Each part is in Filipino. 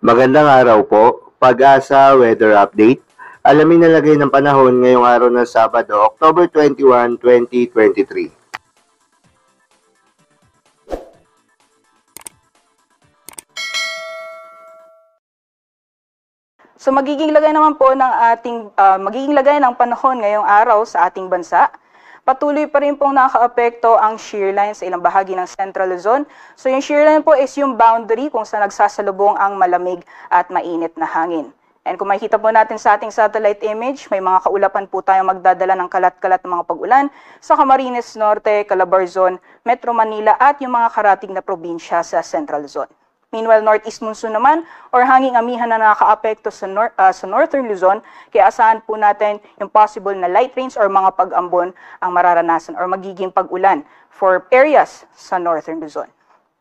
Magandang araw po, Pag-asa Weather Update. Alamin na lagay ng panahon ngayong araw ng Sabado, October 21, 2023. So magiging lagay naman po ng magiging lagay ng panahon ngayong araw sa ating bansa. Patuloy pa rin pong nakaapekto ang shear line sa ilang bahagi ng Central Luzon. So yung shear line po is yung boundary kung saan nagsasalubong ang malamig at mainit na hangin. And kung makikita po natin sa ating satellite image, may mga kaulapan po tayong magdadala ng kalat-kalat ng mga pag-ulan sa Camarines Norte, Calabarzon, Metro Manila at yung mga karating na probinsya sa Central Luzon. Meanwhile, northeast monsoon naman or hanging amihan na nakakaapekto sa northern Luzon, kaya asahan po natin yung possible na light rains or mga pag-ambon ang mararanasan or magiging pag-ulan for areas sa northern Luzon.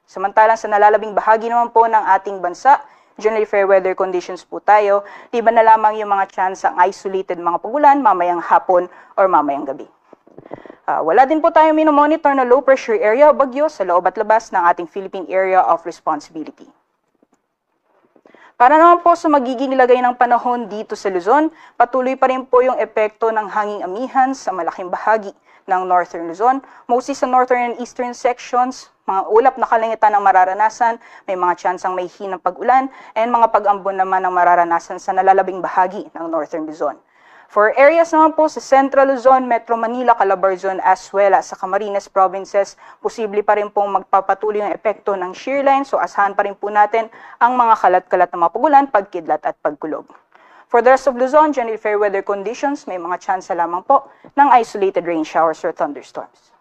Samantalang sa nalalabing bahagi naman po ng ating bansa, generally fair weather conditions po tayo, liban na lamang yung mga chance ang isolated mga pag-ulan mamayang hapon or mamayang gabi. Wala din po tayo minomonitor na low pressure area o bagyo sa loob at labas ng ating Philippine Area of Responsibility. Para naman po sa magiging lagay ng panahon dito sa Luzon, patuloy pa rin po yung epekto ng hanging amihan sa malaking bahagi ng Northern Luzon. Mostly sa northern and eastern sections, mga ulap na kalangitan ang mararanasan, may mga tsansang may hinang pag-ulan, and mga pag-ambon naman ang mararanasan sa nalalabing bahagi ng Northern Luzon. For areas naman po sa Central Luzon, Metro Manila, Calabarzon, as well as sa Camarines provinces, posible pa rin pong magpapatuloy ang epekto ng shear line, so asahan pa rin po natin ang mga kalat-kalat na mga pag-ulan, pagkidlat at pagkulog. For the rest of Luzon, generally fair weather conditions, may mga tsansa lamang po ng isolated rain showers or thunderstorms.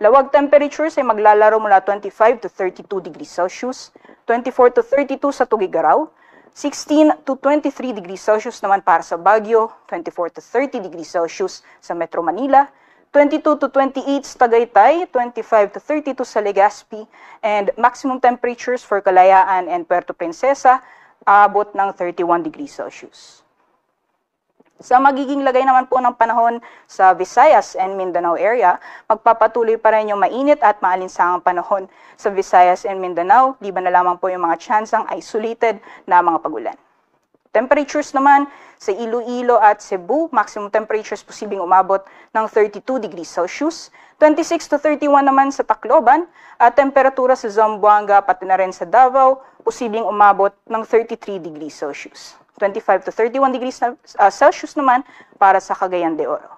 Lawag temperatures ay maglalaro mula 25 to 32 degrees Celsius, 24 to 32 sa Tuguegarao, 16 to 23 degrees Celsius naman para sa Baguio, 24 to 30 degrees Celsius sa Metro Manila, 22 to 28 sa Tagaytay, 25 to 32 sa Legazpi, and maximum temperatures for Kalayaan and Puerto Princesa, aabot ng 31 degrees Celsius. Sa magiging lagay naman po ng panahon sa Visayas and Mindanao area, magpapatuloy pa rin yung mainit at maalinsangang panahon sa Visayas and Mindanao, liban na lamang po yung mga tsansang isolated na mga pag-ulan. Temperatures naman sa Iloilo at Cebu, maximum temperatures posibleng umabot ng 32 degrees Celsius, 26 to 31 naman sa Tacloban, at temperatura sa Zamboanga pati na rin sa Davao, posibleng umabot ng 33 degrees Celsius. 25 to 31 degrees Celsius naman para sa Cagayan de Oro.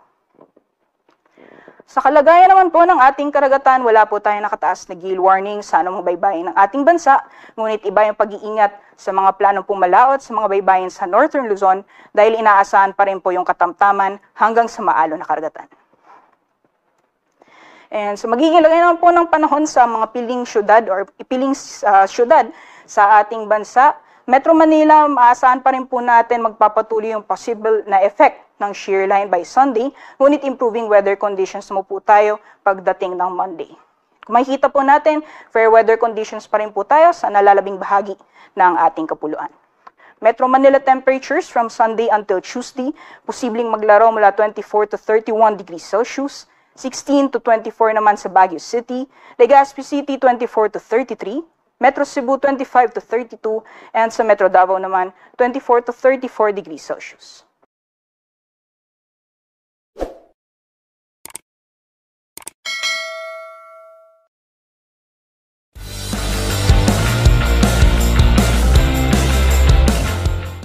Sa kalagayan naman po ng ating karagatan, wala po tayong nakataas na gale warning sa anumang baybayin ng ating bansa, ngunit iba yung pag-iingat sa mga planong pumalaot sa mga baybayin sa Northern Luzon dahil inaasahan pa rin po yung katamtaman hanggang sa maalon na karagatan. And so magiging lagay naman po ng panahon sa mga piling syudad or ipiling syudad sa ating bansa. Metro Manila, maasahan pa rin po natin magpapatuloy yung possible na effect ng shear line by Sunday, ngunit improving weather conditions mo po tayo pagdating ng Monday. Kung makikita po natin, fair weather conditions pa rin po tayo sa nalalabing bahagi ng ating kapuluan. Metro Manila temperatures from Sunday until Tuesday, posibleng maglaro mula 24 to 31 degrees Celsius, 16 to 24 naman sa Baguio City, Legazpi City 24 to 33, Metro Cebu 25 to 32, and sa Metro Davao naman 24 to 34 degrees Celsius.